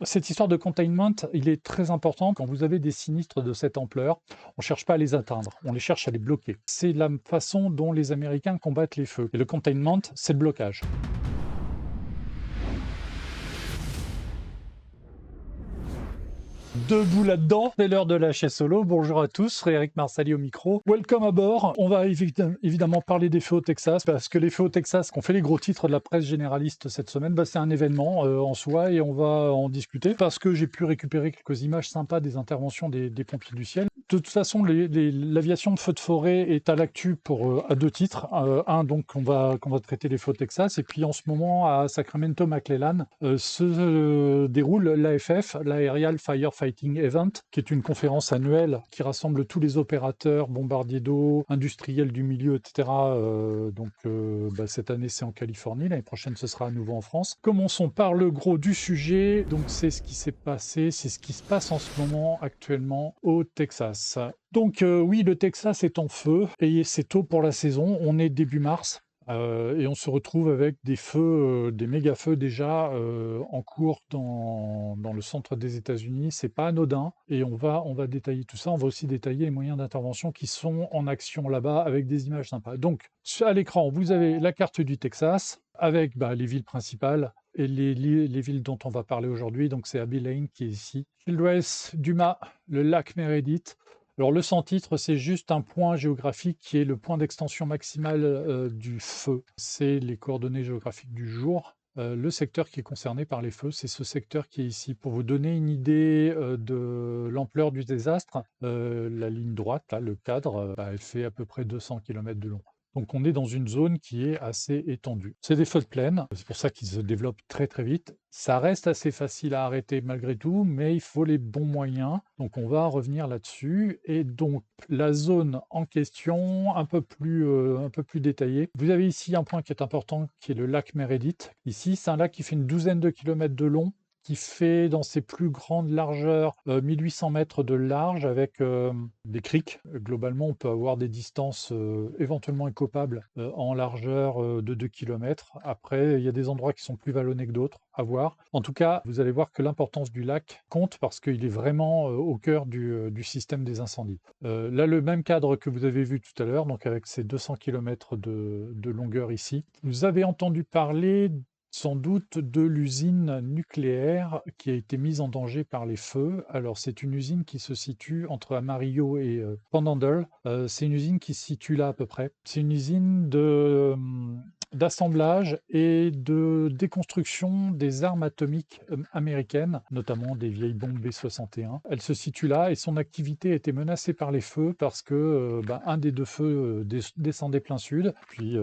Cette histoire de containment, il est très important. Quand vous avez des sinistres de cette ampleur, on ne cherche pas à les atteindre, on les cherche à les bloquer. C'est la façon dont les Américains combattent les feux. Et le containment, c'est le blocage. Debout là-dedans, c'est l'heure de lâcher solo. Bonjour à tous, Frédéric Marsali au micro. Welcome à bord. On va évidemment parler des feux au Texas, parce que les feux au Texas, qui ont fait les gros titres de la presse généraliste cette semaine, c'est un événement en soi et on va en discuter parce que j'ai pu récupérer quelques images sympas des interventions des pompiers du ciel. De toute façon, l'aviation de feux de forêt est à l'actu à deux titres. Un, donc, qu'on va traiter les feux au Texas, et puis en ce moment, à Sacramento-McClellan, se déroule l'AFF, l'Aerial Firefighting Event, qui est une conférence annuelle qui rassemble tous les opérateurs, bombardiers d'eau, industriels du milieu, etc. Cette année, c'est en Californie. L'année prochaine, ce sera à nouveau en France. Commençons par le gros du sujet. Donc, c'est ce qui s'est passé, c'est ce qui se passe en ce moment actuellement au Texas. Donc oui, le Texas est en feu et c'est tôt pour la saison. On est début mars. Et on se retrouve avec des feux, des méga-feux déjà en cours dans le centre des États-Unis. C'est pas anodin et on va détailler tout ça. On va aussi détailler les moyens d'intervention qui sont en action là-bas avec des images sympas. Donc à l'écran, vous avez la carte du Texas avec les villes principales et les villes dont on va parler aujourd'hui. Donc c'est Abilene qui est ici, Childress, Dumas, le lac Meredith. Alors le sans-titre, c'est juste un point géographique qui est le point d'extension maximale du feu. C'est les coordonnées géographiques du jour. Le secteur qui est concerné par les feux, c'est ce secteur qui est ici. Pour vous donner une idée de l'ampleur du désastre, la ligne droite, là, le cadre, elle fait à peu près 200 km de long. Donc on est dans une zone qui est assez étendue. C'est des feux de plaine, c'est pour ça qu'ils se développent très très vite. Ça reste assez facile à arrêter malgré tout, mais il faut les bons moyens. Donc on va revenir là-dessus. Et donc la zone en question, un peu plus détaillée. Vous avez ici un point qui est important, qui est le lac Meredith. Ici, c'est un lac qui fait une douzaine de kilomètres de long, qui fait dans ses plus grandes largeurs 1800 mètres de large avec des criques. Globalement, on peut avoir des distances éventuellement écopables en largeur de 2 km. Après, il y a des endroits qui sont plus vallonnés que d'autres, à voir. En tout cas, vous allez voir que l'importance du lac compte parce qu'il est vraiment au cœur du système des incendies. Là, le même cadre que vous avez vu tout à l'heure, donc avec ces 200 km de longueur ici. Vous avez entendu parler sans doute de l'usine nucléaire qui a été mise en danger par les feux. Alors c'est une usine qui se situe entre Amarillo et Panhandle. C'est une usine qui se situe là à peu près. C'est une usine d'assemblage et de déconstruction des armes atomiques américaines, notamment des vieilles bombes B-61. Elle se situe là et son activité a été menacée par les feux parce que un des deux feux descendait plein sud. Puis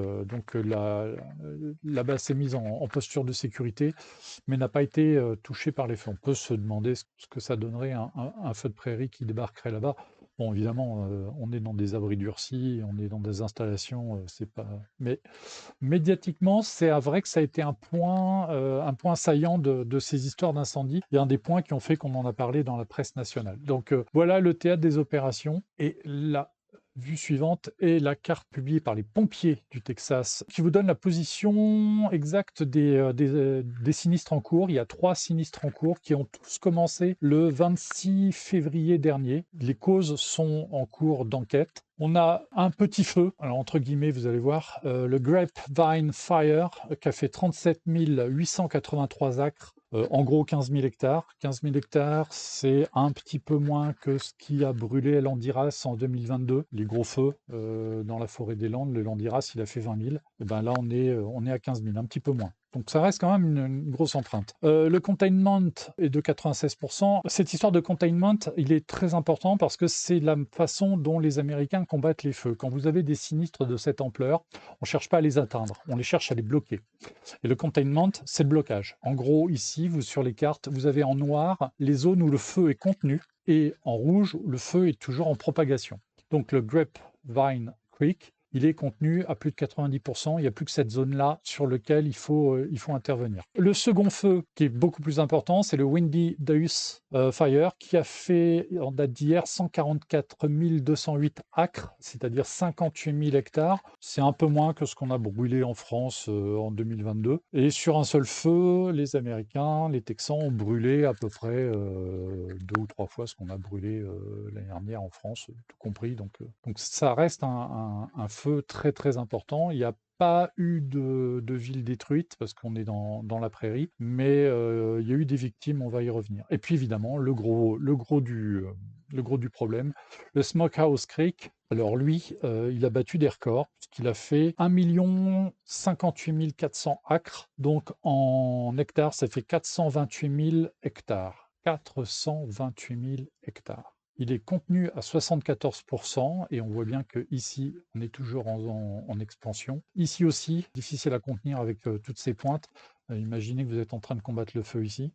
la base s'est mise en posture de sécurité, mais n'a pas été touchée par les feux. On peut se demander ce que ça donnerait un feu de prairie qui débarquerait là-bas. Bon, évidemment, on est dans des abris durcis, on est dans des installations, c'est pas. Mais médiatiquement, c'est vrai que ça a été un point saillant de ces histoires d'incendie et un des points qui ont fait qu'on en a parlé dans la presse nationale. Donc voilà le théâtre des opérations et la vue suivante est la carte publiée par les pompiers du Texas qui vous donne la position exacte des sinistres en cours. Il y a 3 sinistres en cours qui ont tous commencé le 26 février dernier. Les causes sont en cours d'enquête. On a un petit feu, alors entre guillemets, vous allez voir, le Grapevine Fire, qui a fait 37 883 acres, en gros 15 000 hectares. 15 000 hectares, c'est un petit peu moins que ce qui a brûlé à Landiras en 2022, les gros feux dans la forêt des Landes. Le Landiras, il a fait 20 000. Et ben là, on est à 15 000, un petit peu moins. Donc ça reste quand même une grosse empreinte. Le containment est de 96%. Cette histoire de containment, il est très important parce que c'est la façon dont les Américains combattent les feux. Quand vous avez des sinistres de cette ampleur, on ne cherche pas à les atteindre, on les cherche à les bloquer. Et le containment, c'est le blocage. En gros, ici, sur les cartes, vous avez en noir les zones où le feu est contenu et en rouge, le feu est toujours en propagation. Donc le Grapevine Creek, il est contenu à plus de 90%. Il n'y a plus que cette zone-là sur laquelle il faut intervenir. Le second feu, qui est beaucoup plus important, c'est le Windy Deuce Fire, qui a fait, en date d'hier, 144 208 acres, c'est-à-dire 58 000 hectares. C'est un peu moins que ce qu'on a brûlé en France en 2022. Et sur un seul feu, les Américains, les Texans ont brûlé à peu près 2 ou 3 fois ce qu'on a brûlé l'année dernière en France, tout compris. Donc ça reste un feu très très important. Il y a pas eu de ville détruite parce qu'on est dans la prairie, mais il y a eu des victimes, on va y revenir. Et puis évidemment, le gros du problème, le Smokehouse Creek. Alors lui, il a battu des records, puisqu'il a fait 1 58 400 acres, donc en hectares, ça fait 428 000 hectares. 428 000 hectares. Il est contenu à 74% et on voit bien qu'ici, on est toujours en expansion. Ici aussi, difficile à contenir avec toutes ces pointes. Imaginez que vous êtes en train de combattre le feu ici.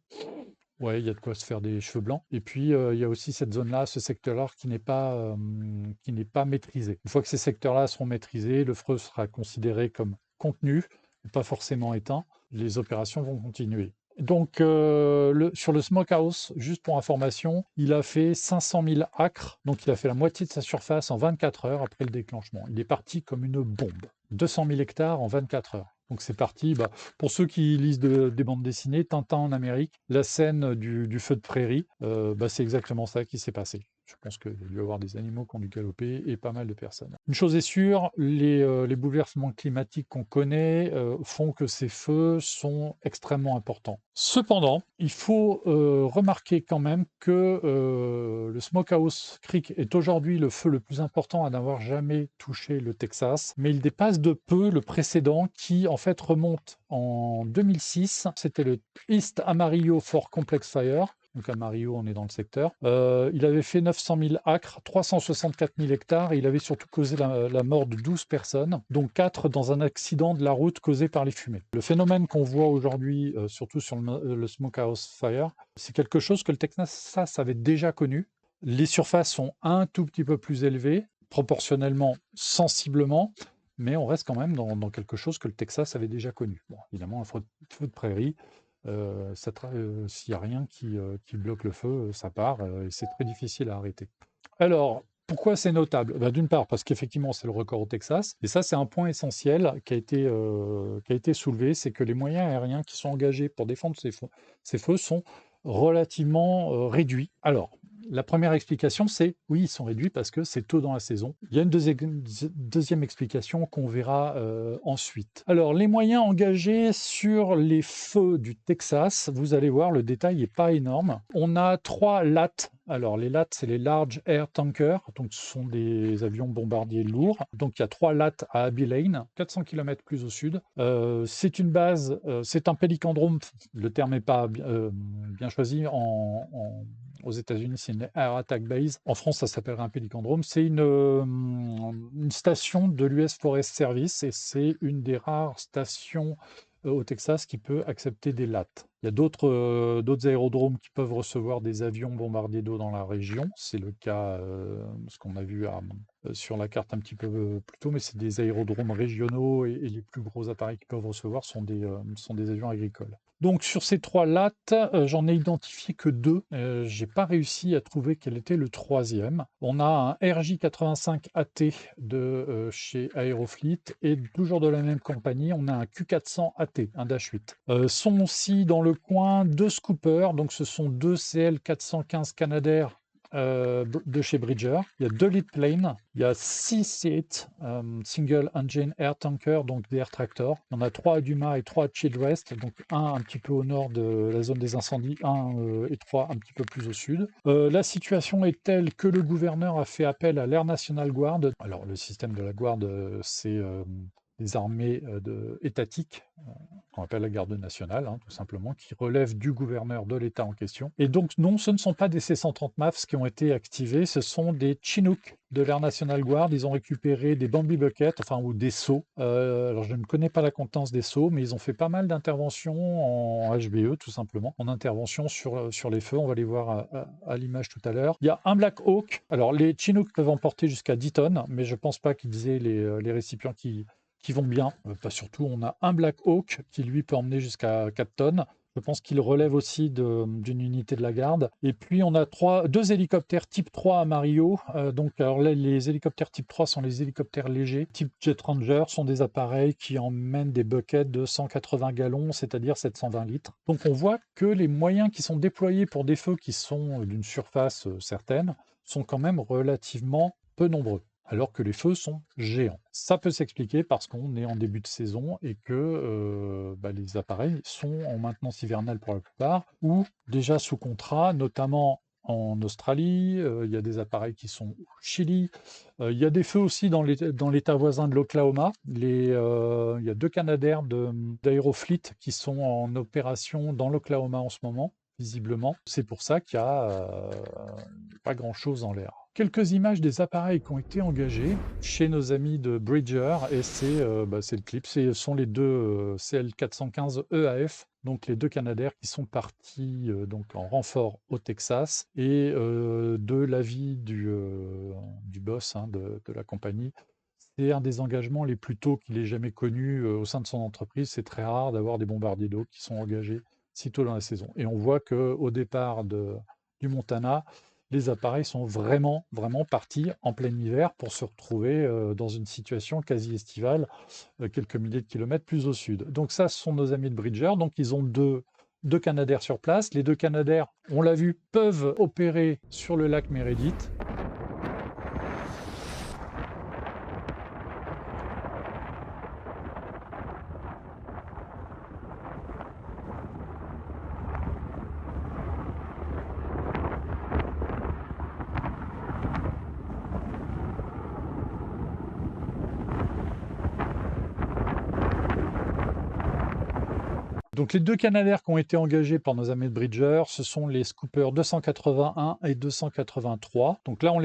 Ouais, il y a de quoi se faire des cheveux blancs. Et puis, il y a aussi cette zone-là, ce secteur-là qui n'est pas maîtrisé. Une fois que ces secteurs-là seront maîtrisés, le feu sera considéré comme contenu, pas forcément éteint. Les opérations vont continuer. Donc, sur le Smokehouse, juste pour information, il a fait 500 000 acres, donc il a fait la moitié de sa surface en 24 heures après le déclenchement. Il est parti comme une bombe. 200 000 hectares en 24 heures. Donc c'est parti. Pour ceux qui lisent des bandes dessinées, Tintin en Amérique, la scène du feu de prairie, c'est exactement ça qui s'est passé. Je pense qu'il y a dû y avoir des animaux qui ont dû galoper et pas mal de personnes. Une chose est sûre, les bouleversements climatiques qu'on connaît font que ces feux sont extrêmement importants. Cependant, il faut remarquer quand même que le Smokehouse Creek est aujourd'hui le feu le plus important à n'avoir jamais touché le Texas, mais il dépasse de peu le précédent qui en fait remonte en 2006. C'était le East Amarillo Fort Complex Fire. Donc Amarillo, on est dans le secteur. Il avait fait 900 000 acres, 364 000 hectares, et il avait surtout causé la mort de 12 personnes, dont 4 dans un accident de la route causé par les fumées. Le phénomène qu'on voit aujourd'hui, surtout sur le Smokehouse Fire, c'est quelque chose que le Texas avait déjà connu. Les surfaces sont un tout petit peu plus élevées, proportionnellement, sensiblement, mais on reste quand même dans quelque chose que le Texas avait déjà connu. Bon, évidemment, un feu de prairie, s'il n'y a rien qui bloque le feu, ça part, et c'est très difficile à arrêter. Alors, pourquoi c'est notable? D'une part, parce qu'effectivement, c'est le record au Texas, et ça, c'est un point essentiel qui a été soulevé, c'est que les moyens aériens qui sont engagés pour défendre ces feux sont relativement réduits. Alors, la première explication, c'est oui, ils sont réduits parce que c'est tôt dans la saison. Il y a une deuxième explication qu'on verra ensuite. Alors, les moyens engagés sur les feux du Texas, vous allez voir, le détail n'est pas énorme. On a 3 LAT. Alors, les LAT, c'est les Large Air Tankers, donc ce sont des avions bombardiers lourds. Donc, il y a 3 LAT à Abilene, 400 km plus au sud. C'est une base, c'est un pélicandrome, le terme n'est pas bien choisi. Aux États-Unis, c'est une Air Attack Base. En France, ça s'appellerait un pélicandrome. C'est une station de l'US Forest Service et c'est une des rares stations au Texas qui peut accepter des LAT. Il y a d'autres aérodromes qui peuvent recevoir des avions bombardiers d'eau dans la région. C'est le cas, ce qu'on a vu sur la carte un petit peu plus tôt, mais c'est des aérodromes régionaux et les plus gros appareils qu'ils peuvent recevoir sont des avions agricoles. Donc sur ces 3 LAT, j'en ai identifié que 2. J'ai pas réussi à trouver quel était le troisième. On a un RJ85AT de chez Aerofleet et toujours de la même compagnie, on a un Q400AT, un Dash 8. Sont aussi dans le coin 2 Scoopers, donc ce sont 2 CL415 Canadair de chez Bridger. Il y a 2 lead planes, il y a 6 seats, single engine air tanker, donc des air tractors. Il y en a 3 à Dumas et 3 à Childrest, donc un petit peu au nord de la zone des incendies, 1 et 3 un petit peu plus au sud. La situation est telle que le gouverneur a fait appel à l'Air National Guard. Alors le système de la Guard, c'est des armées étatiques, qu'on appelle la garde nationale, hein, tout simplement, qui relève du gouverneur de l'État en question. Et donc, non, ce ne sont pas des C-130 MAFS qui ont été activés, ce sont des Chinook de l'Air National Guard. Ils ont récupéré des Bambi Buckets, enfin, ou des seaux. Alors, je ne connais pas la contenance des seaux, mais ils ont fait pas mal d'interventions en HBE, tout simplement, en intervention sur les feux. On va les voir à l'image tout à l'heure. Il y a un Black Hawk. Alors, les Chinook peuvent emporter jusqu'à 10 tonnes, mais je ne pense pas qu'ils aient les récipients qui vont bien. Pas surtout, on a un Black Hawk qui lui peut emmener jusqu'à 4 tonnes. Je pense qu'il relève aussi d'une unité de la garde. Et puis on a deux hélicoptères type 3 à Mario. Donc alors là, les hélicoptères type 3 sont les hélicoptères légers. Type Jet Ranger sont des appareils qui emmènent des buckets de 180 gallons, c'est-à-dire 720 litres. Donc on voit que les moyens qui sont déployés pour des feux qui sont d'une surface certaine sont quand même relativement peu nombreux, alors que les feux sont géants. Ça peut s'expliquer parce qu'on est en début de saison et que les appareils sont en maintenance hivernale pour la plupart, ou déjà sous contrat, notamment en Australie. Il y a des appareils qui sont au Chili. Il y a des feux aussi dans l'État voisin de l'Oklahoma. Il y a 2 Canadair d'Aerofleet qui sont en opération dans l'Oklahoma en ce moment, visiblement. C'est pour ça qu'il n'y a pas grand-chose en l'air. Quelques images des appareils qui ont été engagés chez nos amis de Bridger, et c'est le clip. Ce sont les deux CL415 EAF, donc les 2 Canadair qui sont partis donc en renfort au Texas, et de l'avis du boss, hein, de la compagnie. C'est un des engagements les plus tôt qu'il ait jamais connus au sein de son entreprise. C'est très rare d'avoir des bombardiers d'eau qui sont engagés si tôt dans la saison. Et on voit qu'au départ du Montana, les appareils sont vraiment, vraiment partis en plein hiver pour se retrouver dans une situation quasi estivale, quelques milliers de kilomètres plus au sud. Donc ça, ce sont nos amis de Bridger. Donc ils ont deux Canadair sur place. Les 2 Canadair, on l'a vu, peuvent opérer sur le lac Meredith. Donc les 2 Canadair qui ont été engagés par nos amis de Bridger, ce sont les Scoopers 281 et 283. Donc là, on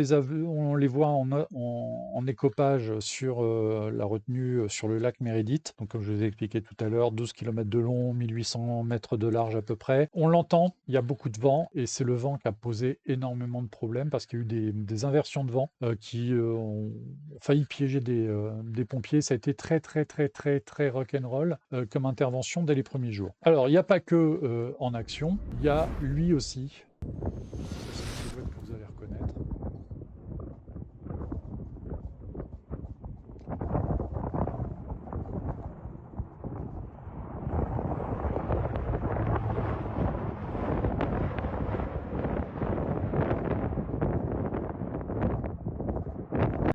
les voit en écopage sur la retenue sur le lac Meredith. Donc comme je vous ai expliqué tout à l'heure, 12 km de long, 1800 mètres de large à peu près. On l'entend, il y a beaucoup de vent, et c'est le vent qui a posé énormément de problèmes parce qu'il y a eu des inversions de vent qui ont failli piéger des pompiers. Ça a été très, très, très, très, très rock'n'roll comme intervention dès les premiers jours. Alors, il n'y a pas que en action, il y a lui aussi. C'est une silhouette que vous allez reconnaître.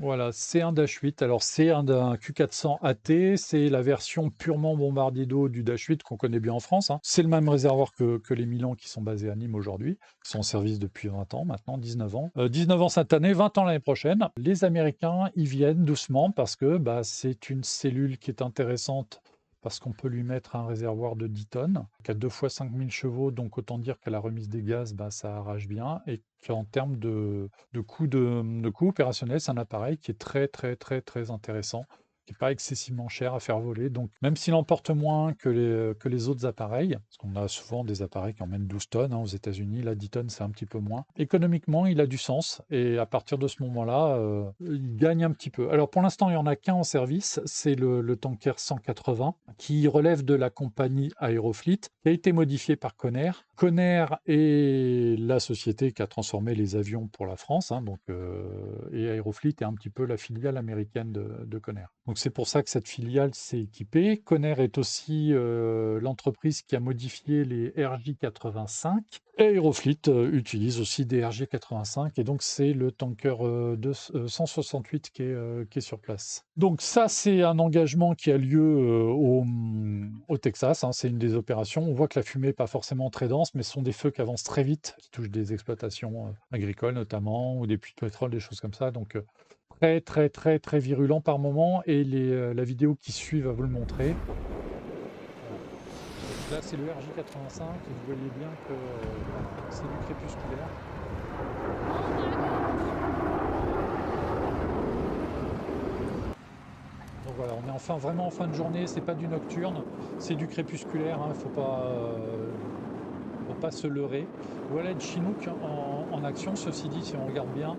Voilà, c'est un Dash 8. Alors, c'est d'un Q400 AT. C'est la version purement bombardier d'eau du Dash 8 qu'on connaît bien en France, hein. C'est le même réservoir que les Milan qui sont basés à Nîmes aujourd'hui, qui sont en service depuis 20 ans maintenant, 19 ans. 19 ans cette année, 20 ans l'année prochaine. Les Américains y viennent doucement parce que c'est une cellule qui est intéressante parce qu'on peut lui mettre un réservoir de 10 tonnes, qui a 2 fois 5000 chevaux, donc autant dire qu'à la remise des gaz, ça arrache bien, et qu'en termes de coût opérationnel, c'est un appareil qui est très, très, très, très intéressant, qui n'est pas excessivement cher à faire voler. Donc, même s'il emporte moins que les autres appareils, parce qu'on a souvent des appareils qui emmènent 12 tonnes, hein, aux États-Unis, là, 10 tonnes, c'est un petit peu moins. Économiquement, il a du sens, et à partir de ce moment-là, il gagne un petit peu. Alors, pour l'instant, il n'y en a qu'un en service, c'est le Tanker 180, qui relève de la compagnie Aerofleet, qui a été modifié par Conair. Conair est la société qui a transformé les avions pour la France, hein, et Aerofleet est un petit peu la filiale américaine de Conair. Donc c'est pour ça que cette filiale s'est équipée. Conair est aussi l'entreprise qui a modifié les RJ85. Et Aerofleet utilise aussi des RJ85 et donc c'est le tanker 168 qui est sur place. Donc ça, c'est un engagement qui a lieu au Texas, hein, c'est une des opérations. On voit que la fumée n'est pas forcément très dense, mais ce sont des feux qui avancent très vite, qui touchent des exploitations agricoles notamment, ou des puits de pétrole, des choses comme ça. Donc très très très très virulent par moment, et la vidéo qui suit va vous le montrer. Là, c'est le RJ85 et vous voyez bien que c'est du crépusculaire. Donc voilà, on est vraiment en fin de journée, c'est pas du nocturne, c'est du crépusculaire, hein, faut pas se leurrer. Voilà une Chinook en action, ceci dit, si on regarde bien,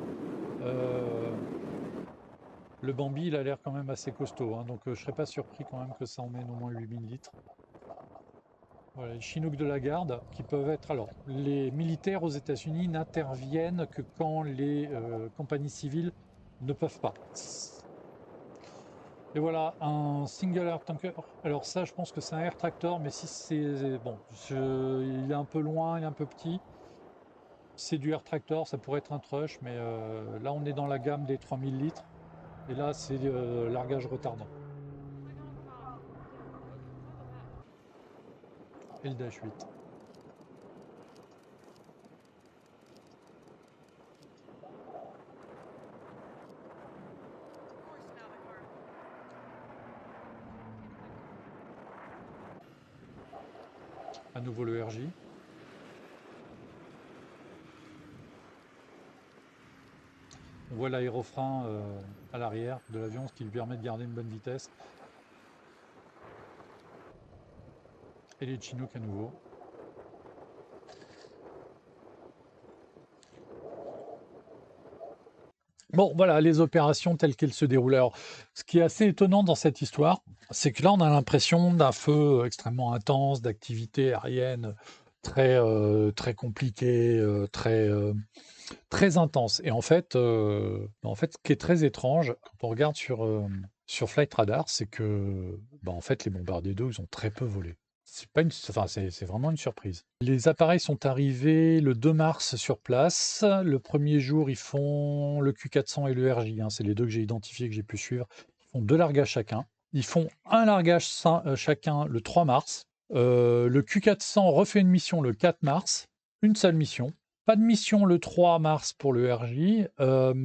le Bambi, il a l'air quand même assez costaud, hein, donc je serais pas surpris quand même que ça emmène au moins 8000 litres. Voilà, les Chinook de la garde qui peuvent être. Alors, les militaires aux États-Unis n'interviennent que quand les compagnies civiles ne peuvent pas. Et voilà, un single air tanker. Alors, ça, je pense que c'est un air tractor, mais si c'est. Bon, il est un peu loin, il est un peu petit. C'est du air tractor, ça pourrait être un trush, mais là, on est dans la gamme des 3000 litres. Et là, c'est largage retardant. Et le Dash 8. À nouveau le RJ. On voit l'aérofrein à l'arrière de l'avion, ce qui lui permet de garder une bonne vitesse. Et les Chinook à nouveau. Bon, voilà, les opérations telles qu'elles se déroulent. Alors, ce qui est assez étonnant dans cette histoire, c'est que là, on a l'impression d'un feu extrêmement intense, d'activité aérienne très compliquée, très intense. Et en fait, ce qui est très étrange, quand on regarde sur Flight Radar, c'est que, en fait, les bombardiers d'eau, ils ont très peu volé. C'est pas enfin, c'est vraiment une surprise. Les appareils sont arrivés le 2 mars sur place. Le premier jour, ils font le Q400 et le RJ, hein, c'est les deux que j'ai identifiés, que j'ai pu suivre. Ils font deux largages chacun. Ils font un largage chacun le 3 mars. Le Q400 refait une mission le 4 mars, une seule mission. Pas de mission le 3 mars pour le RJ.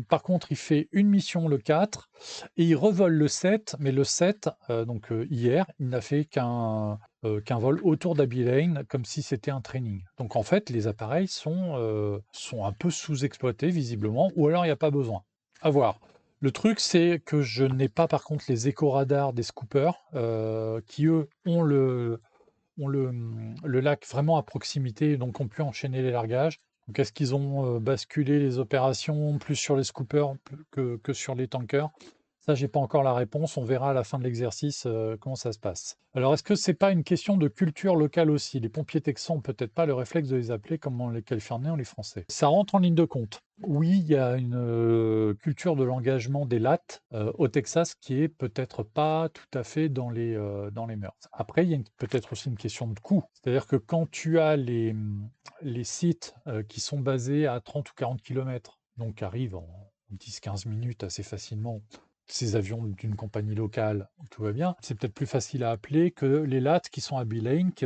Par contre, il fait une mission le 4 et il revole le 7. Mais le 7, donc hier, il n'a fait qu'un vol autour d'Abbey Lane, comme si c'était un training. Donc en fait, les appareils sont un peu sous-exploités visiblement, ou alors il n'y a pas besoin. À voir. Le truc, c'est que je n'ai pas par contre les éco-radars des scoopers, qui eux ont le lac vraiment à proximité, donc ont pu enchaîner les largages. Donc est-ce qu'ils ont basculé les opérations plus sur les scoopers que sur les tankers? Ça, j'ai pas encore la réponse. On verra à la fin de l'exercice comment ça se passe. Alors, est-ce que c'est pas une question de culture locale aussi? Les pompiers texans ont peut-être pas le réflexe de les appeler comme les Californiens ou les Français. Ça rentre en ligne de compte. Oui, il y a une culture de l'engagement des LAT au Texas qui est peut-être pas tout à fait dans les mœurs. Après, il y a peut-être aussi une question de coût. C'est-à-dire que quand tu as les sites qui sont basés à 30 ou 40 km, donc arrivent en 10-15 minutes assez facilement, ces avions d'une compagnie locale, tout va bien, c'est peut-être plus facile à appeler que les LAT qui sont à Beeline, qui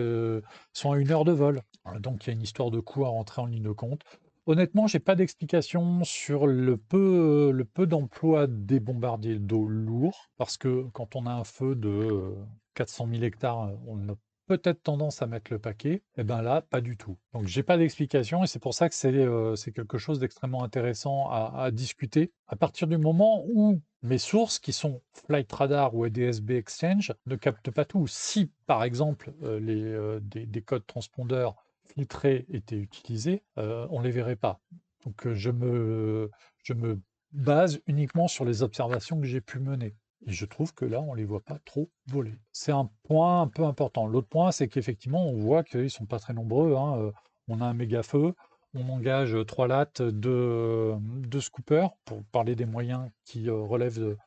sont à 1 heure de vol. Donc il y a une histoire de coût à rentrer en ligne de compte. Honnêtement, j'ai pas d'explication sur le peu d'emploi des bombardiers d'eau lourds, parce que quand on a un feu de 400 000 hectares, on a peut-être tendance à mettre le paquet. Et bien là, pas du tout. Donc j'ai pas d'explication et c'est pour ça que c'est quelque chose d'extrêmement intéressant à discuter. À partir du moment où mes sources, qui sont Flight Radar ou ADS-B Exchange, ne captent pas tout. Si, par exemple, des codes transpondeurs filtrés étaient utilisés, on ne les verrait pas. Donc je me base uniquement sur les observations que j'ai pu mener. Et je trouve que là, on ne les voit pas trop voler. C'est un point un peu important. L'autre point, c'est qu'effectivement, on voit qu'ils ne sont pas très nombreux, hein. On a un méga feu, on engage 3 lattes de scoopers, pour parler des moyens qui relèvent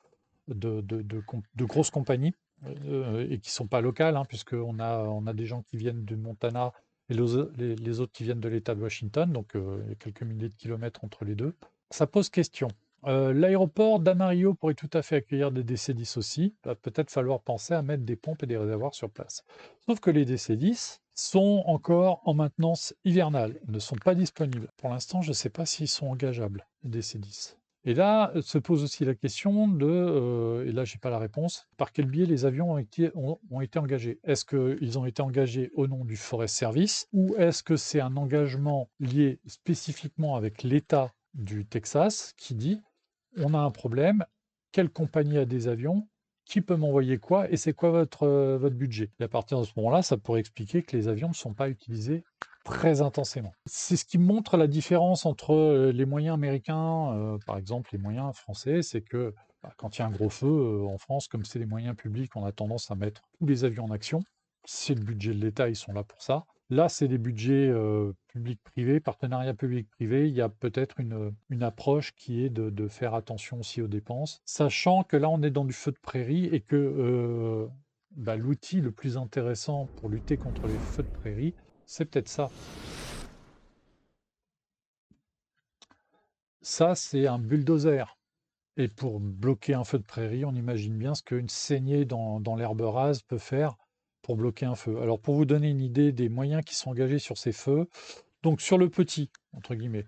de grosses compagnies et qui ne sont pas locales, hein, puisqu'on a des gens qui viennent du Montana et les autres qui viennent de l'État de Washington, donc il y a quelques milliers de kilomètres entre les deux. Ça pose question. L'aéroport d'Amarillo pourrait tout à fait accueillir des DC-10 aussi. Va peut-être falloir penser à mettre des pompes et des réservoirs sur place. Sauf que les DC-10 sont encore en maintenance hivernale, ne sont pas disponibles. Pour l'instant, je ne sais pas s'ils sont engageables, les DC-10. Et là, se pose aussi la question de, et là, je n'ai pas la réponse, par quel biais les avions ont été engagés? Est-ce qu'ils ont été engagés au nom du Forest Service ou est-ce que c'est un engagement lié spécifiquement avec l'État du Texas qui dit on a un problème, quelle compagnie a des avions, qui peut m'envoyer quoi et c'est quoi votre budget? Et à partir de ce moment-là, ça pourrait expliquer que les avions ne sont pas utilisés très intensément. C'est ce qui montre la différence entre les moyens américains, par exemple les moyens français, c'est que quand il y a un gros feu en France, comme c'est les moyens publics, on a tendance à mettre tous les avions en action. C'est le budget de l'État, ils sont là pour ça. Là, c'est des budgets public-privé, partenariat public-privé. Il y a peut-être une approche qui est de faire attention aussi aux dépenses, sachant que là, on est dans du feu de prairie et que l'outil le plus intéressant pour lutter contre les feux de prairie, c'est peut-être ça. Ça, c'est un bulldozer. Et pour bloquer un feu de prairie, on imagine bien ce qu'une saignée dans l'herbe rase peut faire pour bloquer un feu. Alors, pour vous donner une idée des moyens qui sont engagés sur ces feux, donc sur le petit, entre guillemets,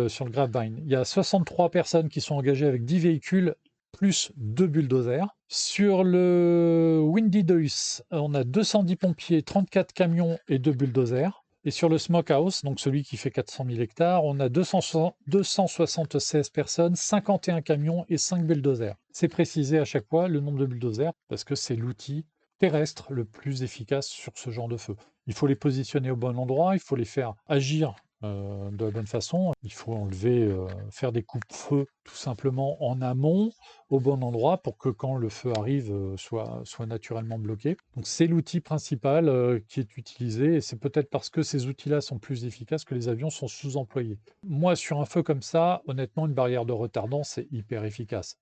sur le Grapevine, il y a 63 personnes qui sont engagées avec 10 véhicules plus 2 bulldozers. Sur le Windy Deuce, on a 210 pompiers, 34 camions et 2 bulldozers. Et sur le Smokehouse, donc celui qui fait 400 000 hectares, on a 276 personnes, 51 camions et 5 bulldozers. C'est précisé à chaque fois le nombre de bulldozers parce que c'est l'outil terrestre le plus efficace sur ce genre de feu. Il faut les positionner au bon endroit, il faut les faire agir de la bonne façon. Il faut enlever, faire des coupe-feu tout simplement en amont, au bon endroit, pour que quand le feu arrive, soit naturellement bloqué. Donc c'est l'outil principal qui est utilisé, et c'est peut-être parce que ces outils-là sont plus efficaces que les avions sont sous-employés. Moi, sur un feu comme ça, honnêtement, une barrière de retardant, c'est hyper efficace.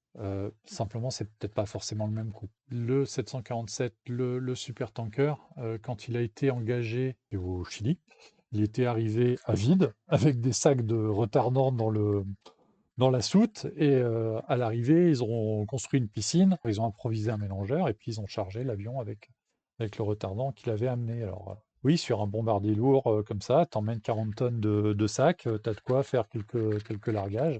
Simplement, c'est peut-être pas forcément le même coup. Le 747, le supertanker, quand il a été engagé au Chili, il était arrivé à vide, avec des sacs de retardant dans la soute, et à l'arrivée, ils ont construit une piscine, ils ont improvisé un mélangeur, et puis ils ont chargé l'avion avec le retardant qu'il avait amené. Alors, oui, sur un bombardier lourd comme ça, t'emmènes 40 tonnes de sacs, t'as de quoi faire quelques largages.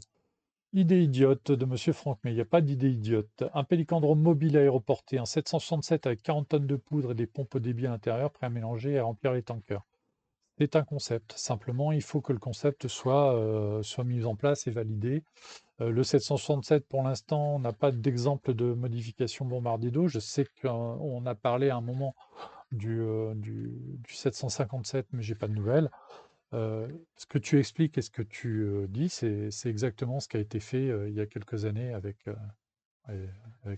Idée idiote de Monsieur Franck, mais il n'y a pas d'idée idiote. Un pélicandrome mobile aéroporté, un 767 avec 40 tonnes de poudre et des pompes au débit à l'intérieur, prêt à mélanger et à remplir les tankers. C'est un concept. Simplement, il faut que le concept soit mis en place et validé. Le 767, pour l'instant, on n'a pas d'exemple de modification bombardier d'eau. Je sais qu'on a parlé à un moment du 757, mais j'ai pas de nouvelles. Ce que tu expliques et ce que tu dis, c'est exactement ce qui a été fait il y a quelques années avec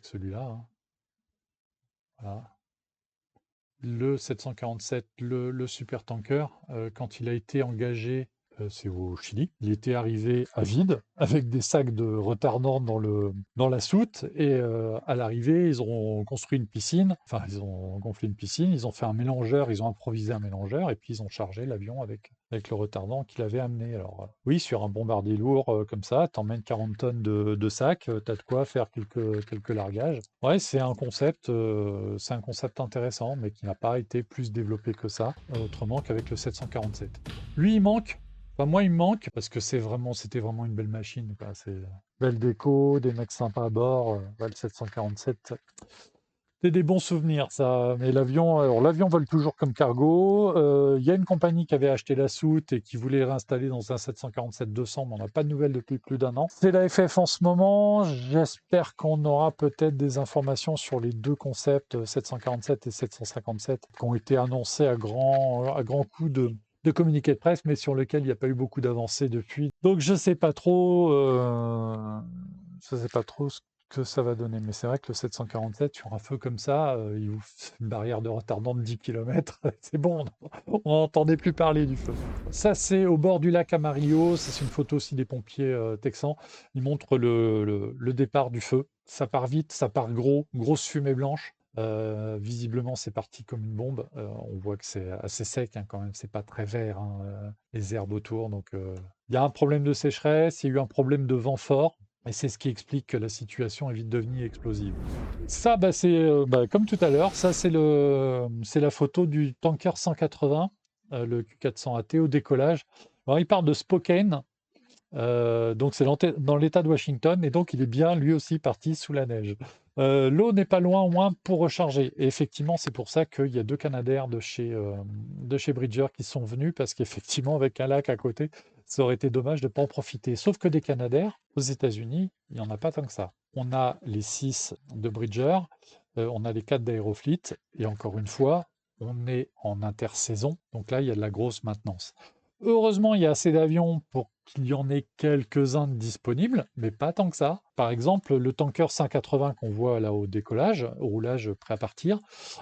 celui-là, hein. Voilà. Le 747, le supertanker, quand il a été engagé, c'est au Chili, il était arrivé à vide, avec des sacs de retardant dans la soute, et à l'arrivée, ils ont construit une piscine, enfin, ils ont gonflé une piscine, ils ont fait un mélangeur, ils ont improvisé un mélangeur, et puis ils ont chargé l'avion avec le retardant qu'il avait amené. Alors, oui, sur un bombardier lourd comme ça, t'emmènes 40 tonnes de sacs, t'as de quoi faire quelques largages. Ouais, c'est un concept intéressant, mais qui n'a pas été plus développé que ça, autrement qu'avec le 747. Lui, il manque. Enfin, moi, il me manque parce que c'était vraiment une belle machine, quoi. C'est belle déco, des mecs sympas à bord. Ouais, le 747, c'est des bons souvenirs, ça. Mais l'avion, alors l'avion vole toujours comme cargo. Il y a une compagnie qui avait acheté la soute et qui voulait réinstaller dans un 747-200, mais on n'a pas de nouvelles depuis plus d'1 an. C'est la FF en ce moment. J'espère qu'on aura peut-être des informations sur les deux concepts, 747 et 757, qui ont été annoncés à grands coups de communiqué de presse, mais sur lequel il n'y a pas eu beaucoup d'avancées depuis. Donc je sais pas trop, ce que ça va donner. Mais c'est vrai que le 747, sur un feu comme ça, il vous fait une barrière de retardant de 10 km. C'est bon, on n'entendait plus parler du feu. Ça, c'est au bord du lac Amarillo. Ça, c'est une photo aussi des pompiers texans. Ils montrent le départ du feu. Ça part vite, ça part gros, grosse fumée blanche. Visiblement, c'est parti comme une bombe. On voit que c'est assez sec hein, quand même, c'est pas très vert, hein, les herbes autour. Donc, il y a un problème de sécheresse, il y a eu un problème de vent fort, et c'est ce qui explique que la situation est vite devenue explosive. Ça, bah, c'est comme tout à l'heure, ça c'est la photo du Tanker 180, le Q400 AT au décollage. Alors, il part de Spokane, donc c'est dans l'État de Washington, et donc il est bien lui aussi parti sous la neige. L'eau n'est pas loin au moins pour recharger. Et effectivement, c'est pour ça qu'il y a deux Canadair de chez Bridger qui sont venus, parce qu'effectivement, avec un lac à côté, ça aurait été dommage de ne pas en profiter. Sauf que des Canadair, aux États-Unis, il n'y en a pas tant que ça. On a les 6 de Bridger, on a les 4 d'Aerofleet, et encore une fois, on est en intersaison, donc là, il y a de la grosse maintenance. Heureusement, il y a assez d'avions pour qu'il y en ait quelques-uns de disponibles, mais pas tant que ça. Par exemple, le Tanker 180 qu'on voit là au décollage, au roulage prêt à partir,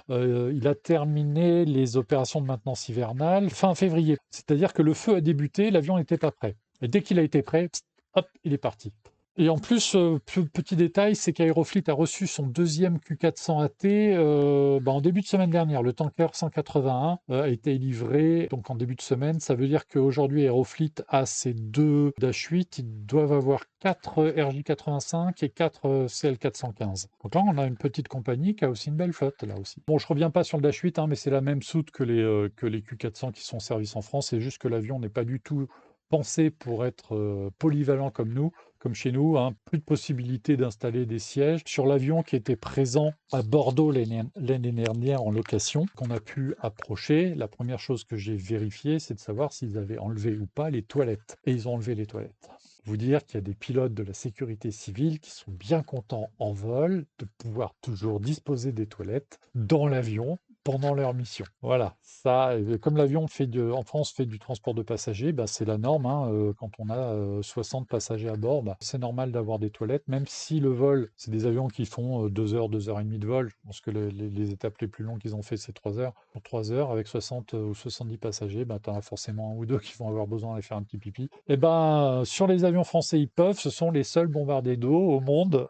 il a terminé les opérations de maintenance hivernale fin février. C'est-à-dire que le feu a débuté, l'avion n'était pas prêt. Et dès qu'il a été prêt, hop, il est parti. Et en plus, petit détail, c'est qu'Aerofleet a reçu son deuxième Q400 AT en début de semaine dernière. Le Tanker 181 a été livré donc en début de semaine. Ça veut dire qu'aujourd'hui, Aerofleet a ses 2 Dash 8. Ils doivent avoir 4 RJ85 et 4 CL415. Donc là, on a une petite compagnie qui a aussi une belle flotte, là aussi. Bon, je reviens pas sur le Dash 8, hein, mais c'est la même soute que les Q400 qui sont en service en France. C'est juste que l'avion n'est pas du tout pensé pour être polyvalent comme chez nous, hein, plus de possibilité d'installer des sièges. Sur l'avion qui était présent à Bordeaux l'année dernière en location, qu'on a pu approcher, la première chose que j'ai vérifiée, c'est de savoir s'ils avaient enlevé ou pas les toilettes. Et ils ont enlevé les toilettes. Vous dire qu'il y a des pilotes de la sécurité civile qui sont bien contents en vol de pouvoir toujours disposer des toilettes dans l'avion pendant leur mission. Voilà, ça, comme l'avion en France fait du transport de passagers, bah, c'est la norme, hein, quand on a 60 passagers à bord, bah, c'est normal d'avoir des toilettes, même si le vol, c'est des avions qui font 2 heures, 2 heures et demie de vol. Je pense que les étapes les plus longues qu'ils ont fait, c'est 3 heures. Pour 3 heures, avec 60 ou 70 passagers, bah, tu en as forcément un ou deux qui vont avoir besoin d'aller faire un petit pipi. Et ben, sur les avions français, ils peuvent, ce sont les seuls bombardiers d'eau au monde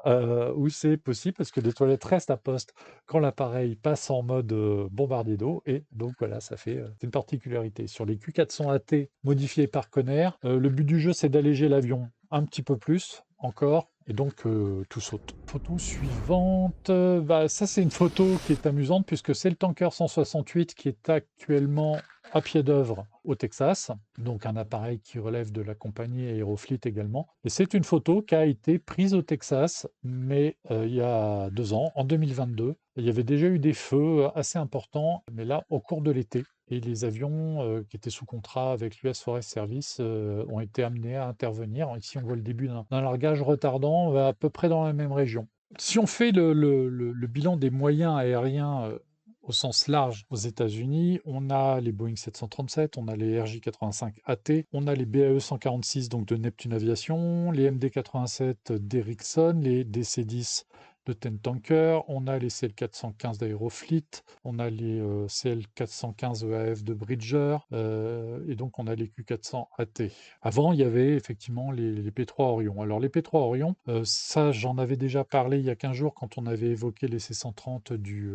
où c'est possible, parce que les toilettes restent à poste quand l'appareil passe en mode bombardier d'eau. Et donc voilà, ça fait c'est une particularité. Sur les Q400 AT modifiés par Connair, le but du jeu, c'est d'alléger l'avion un petit peu plus encore. Et donc tout saute. Photo suivante. Ça, c'est une photo qui est amusante puisque c'est le Tanker 168 qui est actuellement à pied d'œuvre au Texas, donc un appareil qui relève de la compagnie Aerofleet également. Et c'est une photo qui a été prise au Texas, mais il y a 2 ans, en 2022. Il y avait déjà eu des feux assez importants, mais là, au cours de l'été. Et les avions qui étaient sous contrat avec l'US Forest Service ont été amenés à intervenir. Ici, on voit le début d'un largage retardant à peu près dans la même région. Si on fait le bilan des moyens aériens au sens large aux États-Unis, on a les Boeing 737, on a les RJ85 AT, on a les BAE 146 donc de Neptune Aviation, les MD 87 d'Ericsson, les DC-10 de Ten Tanker, on a les CL415 d'Aerofleet, on a les CL415 EAF de Bridger, et donc on a les Q400 AT. Avant, il y avait effectivement les P3 Orion. Alors les P3 Orion, ça j'en avais déjà parlé il y a 15 jours quand on avait évoqué les C-130 du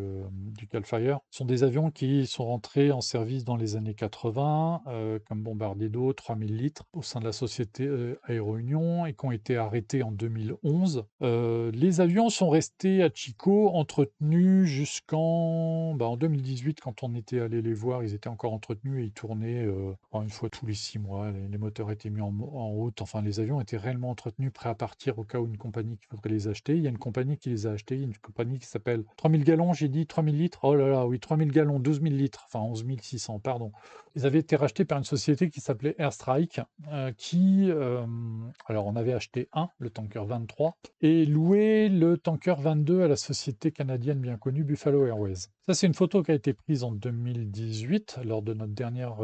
Cal Fire. Ce sont des avions qui sont rentrés en service dans les années 80 comme bombardier d'eau 3000 litres au sein de la société Aero Union et qui ont été arrêtés en 2011. Les avions sont restés à Chico entretenus jusqu'en en 2018 quand on était allé les voir, ils étaient encore entretenus et ils tournaient une fois tous les 6 mois. Les moteurs étaient mis en route, enfin les avions étaient réellement entretenus, prêts à partir au cas où une compagnie qui voudrait les acheter. Il y a une compagnie qui les a achetés, une compagnie qui s'appelle 3000 gallons, j'ai dit 3000 litres, oh là là, oui, 3000 gallons, 12 000 litres, enfin 11 600, pardon. Ils avaient été rachetés par une société qui s'appelait Airstrike, alors on avait acheté le Tanker 23, et loué le Tanker 22 à la société canadienne bien connue Buffalo Airways. Ça, c'est une photo qui a été prise en 2018 lors de notre dernière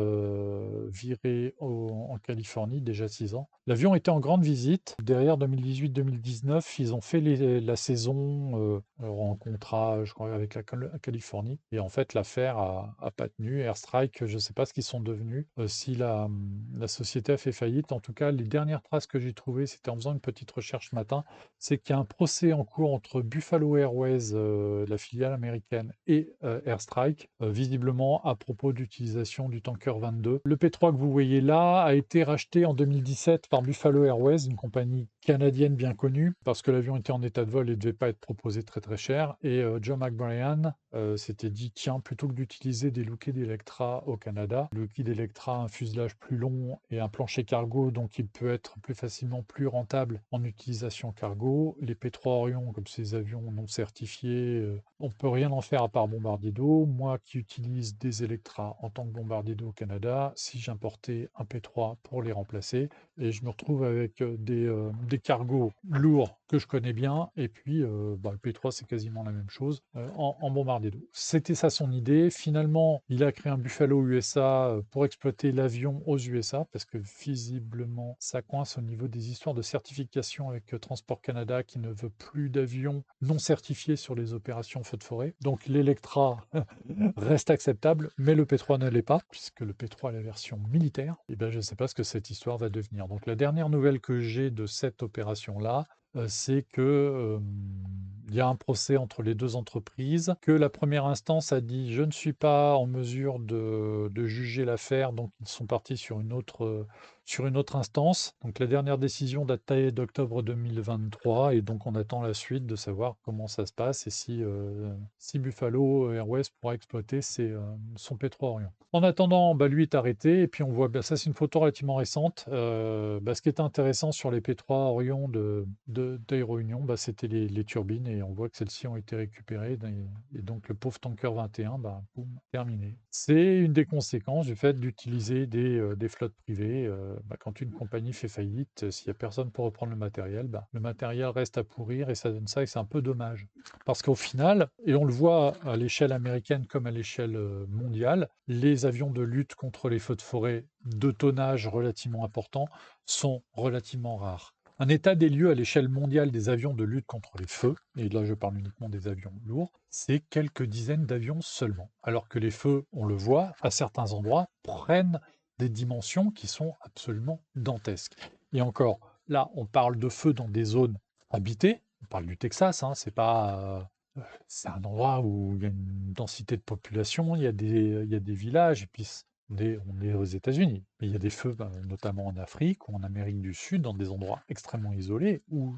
virée en Californie, déjà 6 ans. L'avion était en grande visite. Derrière 2018-2019, ils ont fait la saison en contrat, je crois, avec la Californie. Et en fait, l'affaire a pas tenu. Airstrike, je ne sais pas ce qu'ils sont devenus, si la société a fait faillite. En tout cas, les dernières traces que j'ai trouvées, c'était en faisant une petite recherche ce matin, c'est qu'il y a un procès en cours entre Buffalo Airways, la filiale américaine, et Airstrike, visiblement à propos d'utilisation du Tanker 22. Le P3 que vous voyez là a été racheté en 2017 par Buffalo Airways, une compagnie canadienne bien connue, parce que l'avion était en état de vol et ne devait pas être proposé très très cher. Et John McBrien s'était dit, tiens, plutôt que d'utiliser des Lockheed Electra au Canada, Lockheed Electra a un fuselage plus long et un plancher cargo, donc il peut être plus facilement plus rentable en utilisation cargo. Les P3 Orion, comme ces avions non certifiés, on peut rien en faire à part bombardier d'eau. Moi qui utilise des Electra en tant que bombardier d'eau au Canada, si j'importais un P3 pour les remplacer, et je me retrouve avec des cargos lourds que je connais bien, et puis le P3 c'est quasiment la même chose en bombardier d'eau. C'était ça son idée. Finalement, il a créé un Buffalo USA pour exploiter l'avion aux USA, parce que visiblement ça coince au niveau des histoires de certification avec Transport Canada qui ne veut plus d'avions non certifiés sur les opérations feu de forêt. Donc l'Electra reste acceptable, mais le P3 ne l'est pas, puisque le P3 est la version militaire. Et bien, je ne sais pas ce que cette histoire va devenir. Donc la dernière nouvelle que j'ai de cette opération-là, c'est que il y a un procès entre les deux entreprises, que la première instance a dit je ne suis pas en mesure de juger l'affaire, donc ils sont partis sur une autre instance. Donc la dernière décision datait d'octobre 2023, et donc on attend la suite de savoir comment ça se passe et si Buffalo Airways pourra exploiter son P3 Orion. En attendant, lui est arrêté, et puis on voit, ça c'est une photo relativement récente. Ce qui était intéressant sur les P3 Orion d'Aero Union, c'était les turbines, et on voit que celles-ci ont été récupérées, et donc le pauvre Tanker 21, boum, terminé. C'est une des conséquences du fait d'utiliser des flottes privées. Quand une compagnie fait faillite, s'il n'y a personne pour reprendre le matériel reste à pourrir, et ça donne ça, et c'est un peu dommage. Parce qu'au final, et on le voit à l'échelle américaine comme à l'échelle mondiale, les avions de lutte contre les feux de forêt de tonnage relativement important sont relativement rares. Un état des lieux à l'échelle mondiale des avions de lutte contre les feux, et là je parle uniquement des avions lourds, c'est quelques dizaines d'avions seulement. Alors que les feux, on le voit, à certains endroits, prennent des dimensions qui sont absolument dantesques. Et encore, là, on parle de feux dans des zones habitées, on parle du Texas, hein, c'est un endroit où il y a une densité de population, il y a des villages, et puis on est aux États-Unis. Mais il y a des feux, notamment en Afrique ou en Amérique du Sud, dans des endroits extrêmement isolés, où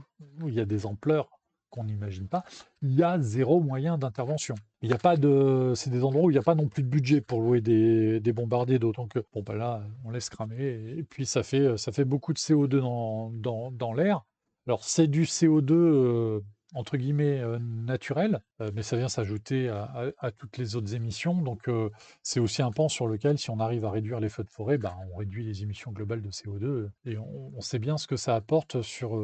il y a des ampleurs qu'on n'imagine pas. Il y a zéro moyen d'intervention. Il n'y a pas de, c'est des endroits où il n'y a pas non plus de budget pour louer des bombardiers d'eau. Donc, là, on laisse cramer, et puis ça fait beaucoup de CO2 dans l'air. Alors, c'est du CO2 entre guillemets naturel, mais ça vient s'ajouter à toutes les autres émissions. Donc c'est aussi un pan sur lequel, si on arrive à réduire les feux de forêt, on réduit les émissions globales de CO2, et on sait bien ce que ça apporte sur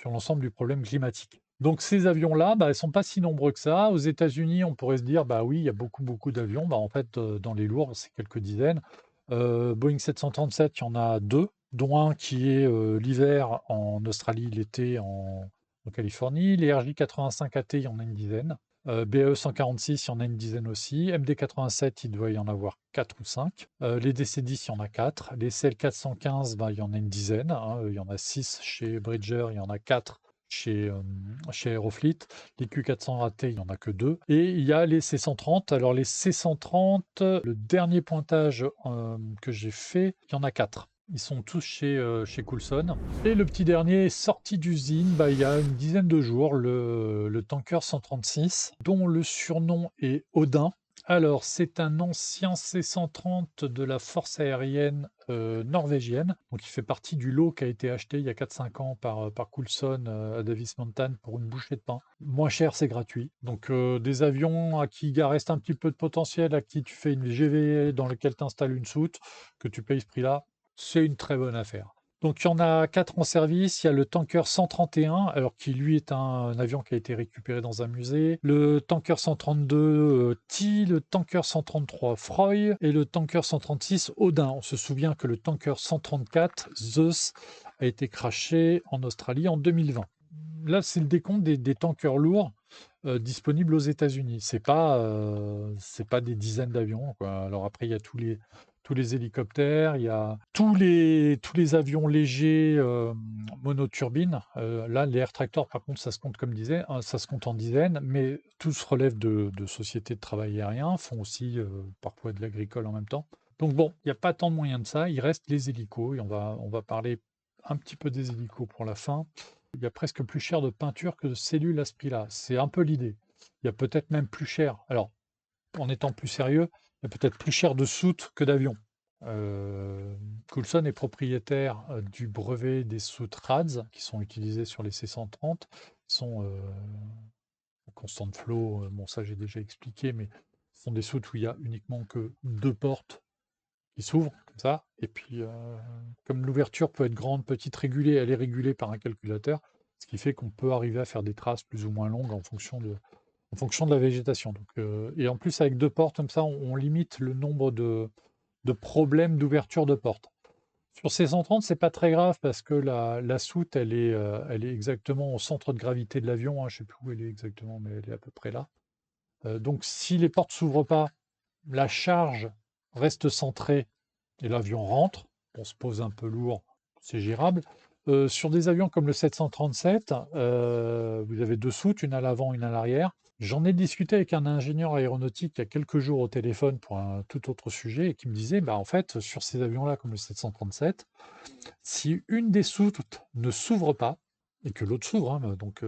l'ensemble du problème climatique. Donc ces avions-là, ils ne sont pas si nombreux que ça. Aux États-Unis, on pourrait se dire, oui, il y a beaucoup d'avions. En fait, dans les lourds, c'est quelques dizaines. Boeing 737, il y en a deux, dont un qui est l'hiver en Australie, l'été en Californie. Les RJ85AT, il y en a une dizaine. BAE 146, il y en a une dizaine aussi. MD 87, il doit y en avoir 4 ou 5. Les DC-10, il y en a 4. Les CL 415, il y en a une dizaine, hein. Il y en a 6 chez Bridger, il y en a 4 chez Aerofleet. Les Q400AT, il n'y en a que 2. Et il y a les C130. Alors les C130, le dernier pointage que j'ai fait, il y en a 4. Ils sont tous chez Coulson. Et le petit dernier est sorti d'usine il y a une dizaine de jours, le Tanker 136, dont le surnom est Odin. Alors, c'est un ancien C-130 de la force aérienne norvégienne. Donc, il fait partie du lot qui a été acheté il y a 4-5 ans par Coulson à Davis Mountain pour une bouchée de pain. Moins cher, c'est gratuit. Donc, des avions à qui il reste un petit peu de potentiel, à qui tu fais une GV dans lequel tu installes une soute, que tu payes ce prix-là, c'est une très bonne affaire. Donc il y en a 4 en service. Il y a le Tanker 131, alors qui lui est un avion qui a été récupéré dans un musée, le Tanker 132 Ti, le Tanker 133 Freud et le Tanker 136 Odin. On se souvient que le Tanker 134 Zeus a été crashé en Australie en 2020. Là, c'est le décompte des tankers lourds disponibles aux États-Unis. C'est pas des dizaines d'avions, quoi. Alors après, il y a tous les hélicoptères, il y a tous les avions légers monoturbines. Là, les air tractors, par contre, ça se compte comme disait, hein, ça se compte en dizaines, mais tous relèvent de sociétés de travail aérien, font aussi parfois de l'agricole en même temps. Donc bon, il n'y a pas tant de moyens de ça. Il reste les hélicos et on va parler un petit peu des hélicos pour la fin. Il y a presque plus cher de peinture que de cellules à ce prix-là. C'est un peu l'idée. Il y a peut-être même plus cher. Alors, en étant plus sérieux, il y a peut-être plus cher de soutes que d'avions. Coulson est propriétaire du brevet des soutes RADS qui sont utilisées sur les C-130. Ils sont constant flow, bon ça j'ai déjà expliqué, mais ce sont des soutes où il y a uniquement que 2 portes qui s'ouvre comme ça. Et puis, comme l'ouverture peut être grande, petite, régulée, elle est régulée par un calculateur, ce qui fait qu'on peut arriver à faire des traces plus ou moins longues en fonction de la végétation. Donc, et en plus, avec 2 portes comme ça, on limite le nombre de problèmes d'ouverture de porte. Sur ces 130, c'est pas très grave parce que la soute, elle est exactement au centre de gravité de l'avion, hein. Je sais plus où elle est exactement, mais elle est à peu près là. Donc, si les portes s'ouvrent pas, la charge reste centrée et l'avion rentre. On se pose un peu lourd, c'est gérable. Sur des avions comme le 737, vous avez 2 soutes, une à l'avant, une à l'arrière. J'en ai discuté avec un ingénieur aéronautique il y a quelques jours au téléphone pour un tout autre sujet et qui me disait, bah, en fait, sur ces avions-là, comme le 737, si une des soutes ne s'ouvre pas, et que l'autre s'ouvre, hein, donc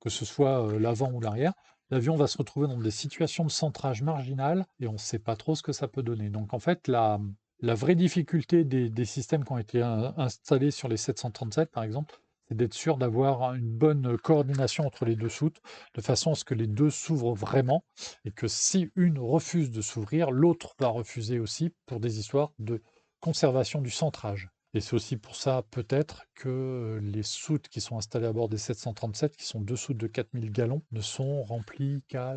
que ce soit l'avant ou l'arrière, l'avion va se retrouver dans des situations de centrage marginal et on ne sait pas trop ce que ça peut donner. Donc en fait, la vraie difficulté des systèmes qui ont été installés sur les 737, par exemple, c'est d'être sûr d'avoir une bonne coordination entre les 2 soutes, de façon à ce que les 2 s'ouvrent vraiment, et que si une refuse de s'ouvrir, l'autre va refuser aussi pour des histoires de conservation du centrage. Et c'est aussi pour ça, peut-être, que les soutes qui sont installées à bord des 737, qui sont 2 soutes de 4000 gallons, ne sont remplies qu'à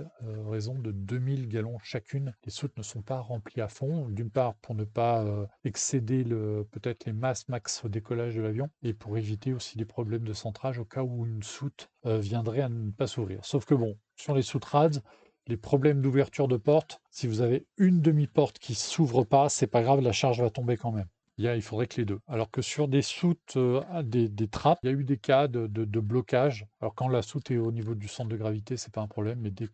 raison de 2000 gallons chacune. Les soutes ne sont pas remplies à fond, d'une part pour ne pas excéder peut-être les masses max au décollage de l'avion, et pour éviter aussi des problèmes de centrage au cas où une soute viendrait à ne pas s'ouvrir. Sauf que bon, sur les soutes RADS, les problèmes d'ouverture de porte, si vous avez une demi-porte qui s'ouvre pas, c'est pas grave, la charge va tomber quand même. Il faudrait que les 2. Alors que sur des soutes, des trappes, il y a eu des cas de blocage. Alors quand la soute est au niveau du centre de gravité, c'est pas un problème, mais dès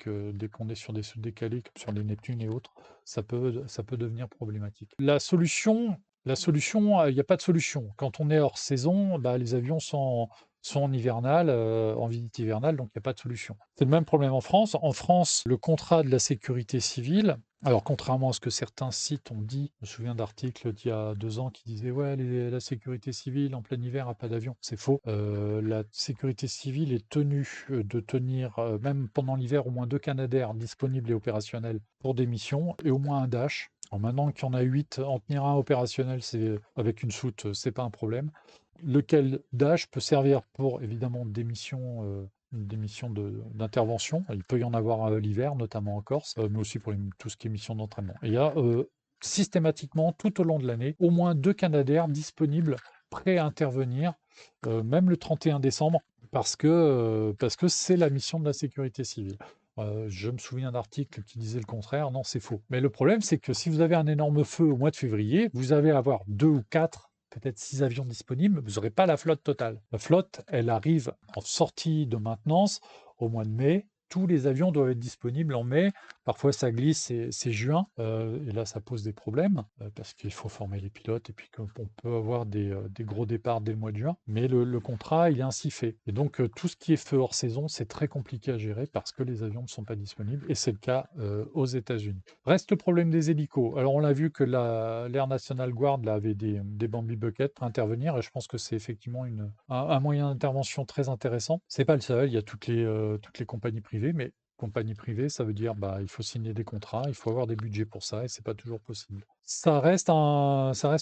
qu'on est sur des soutes décalées, comme sur les Neptunes et autres, ça peut devenir problématique. La solution, il n'y a pas de solution. Quand on est hors saison, bah, les avions sont en hivernal, en visite hivernale, donc il n'y a pas de solution. C'est le même problème en France. En France, le contrat de la sécurité civile, alors, contrairement à ce que certains sites ont dit, je me souviens d'articles d'il y a 2 ans qui disaient ouais, la sécurité civile en plein hiver n'a pas d'avion. C'est faux. La sécurité civile est tenue de tenir, même pendant l'hiver, au moins 2 Canadair disponibles et opérationnels pour des missions et au moins un Dash. Alors maintenant qu'il y en a 8, en tenir un opérationnel, avec une soute, c'est pas un problème. Lequel Dash peut servir pour évidemment des missions d'intervention. Il peut y en avoir l'hiver, notamment en Corse, mais aussi pour tout ce qui est mission d'entraînement. Et il y a systématiquement, tout au long de l'année, au moins 2 Canadair disponibles, prêts à intervenir, même le 31 décembre, parce que c'est la mission de la sécurité civile. Je me souviens d'articles qui disaient le contraire, non, c'est faux. Mais le problème, c'est que si vous avez un énorme feu au mois de février, vous allez avoir 2 ou 4, peut-être 6 avions disponibles, vous n'aurez pas la flotte totale. La flotte, elle arrive en sortie de maintenance au mois de mai. Tous les avions doivent être disponibles en mai. Parfois, ça glisse, c'est juin. Et là, ça pose des problèmes parce qu'il faut former les pilotes et puis qu'on peut avoir des gros départs dès le mois de juin. Mais le contrat, il est ainsi fait. Et donc, tout ce qui est feu hors saison, c'est très compliqué à gérer parce que les avions ne sont pas disponibles. Et c'est le cas aux États-Unis. Reste le problème des hélicos. Alors, on l'a vu que l'Air National Guard là, avait des Bambi Buckets pour intervenir et je pense que c'est effectivement un moyen d'intervention très intéressant. C'est pas le seul, il y a toutes les compagnies privées, mais compagnie privée, ça veut dire bah, il faut signer des contrats, il faut avoir des budgets pour ça et c'est pas toujours possible. Ça reste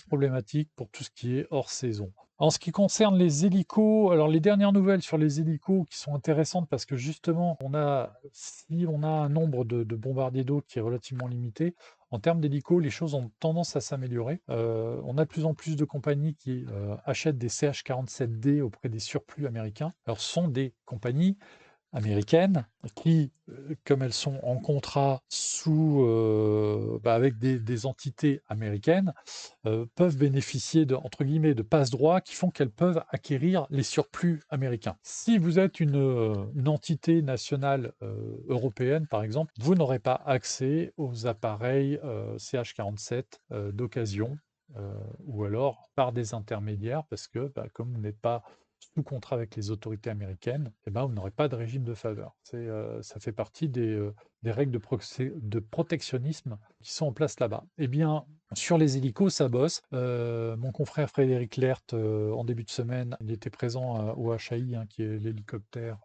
problématique pour tout ce qui est hors saison. En ce qui concerne les hélicos, alors les dernières nouvelles sur les hélicos qui sont intéressantes parce que justement, si on a un nombre de bombardiers d'eau qui est relativement limité, en termes d'hélicos, les choses ont tendance à s'améliorer. On a de plus en plus de compagnies qui achètent des CH-47D auprès des surplus américains. Alors, ce sont des compagnies américaines qui, comme elles sont en contrat avec des entités américaines, peuvent bénéficier de, entre guillemets, de passe-droits qui font qu'elles peuvent acquérir les surplus américains. Si vous êtes une entité nationale européenne, par exemple, vous n'aurez pas accès aux appareils CH-47 d'occasion, ou alors par des intermédiaires, parce que comme vous n'êtes pas sous contrat avec les autorités américaines, eh ben, vous n'aurez pas de régime de faveur. Ça fait partie des règles de protectionnisme qui sont en place là-bas. Eh bien, sur les hélicos, ça bosse. Mon confrère Frédéric Lert, en début de semaine, il était présent au HAI, hein, qui est l'hélicoptère,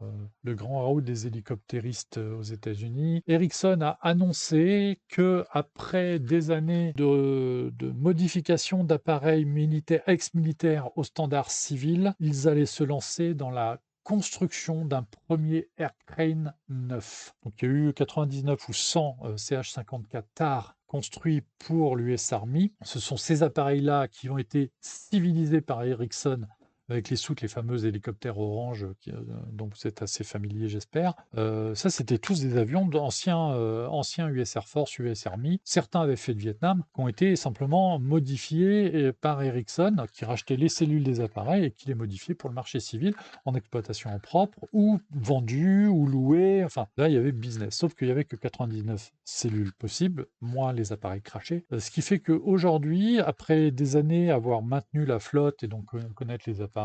le grand raout des hélicoptéristes aux États-Unis. Ericsson a annoncé que après des années de modification d'appareils militaires, ex-militaires aux standards civils, ils allaient se lancer dans la construction d'un premier Aircrane 9. Donc il y a eu 99 ou 100 CH-54 TAR construits pour l'US Army. Ce sont ces appareils-là qui ont été civilisés par Ericsson avec les soutes, les fameux hélicoptères orange dont vous êtes assez familier, j'espère. Ça, c'était tous des avions anciens US Air Force, US Army. Certains avaient fait de Vietnam, qui ont été simplement modifiés par Ericsson, qui rachetait les cellules des appareils et qui les modifiait pour le marché civil en exploitation en propre, ou vendus, ou loués. Enfin, là, il y avait business. Sauf qu'il n'y avait que 99 cellules possibles, moins les appareils crachés. Ce qui fait qu'aujourd'hui, après des années avoir maintenu la flotte et donc connaître les appareils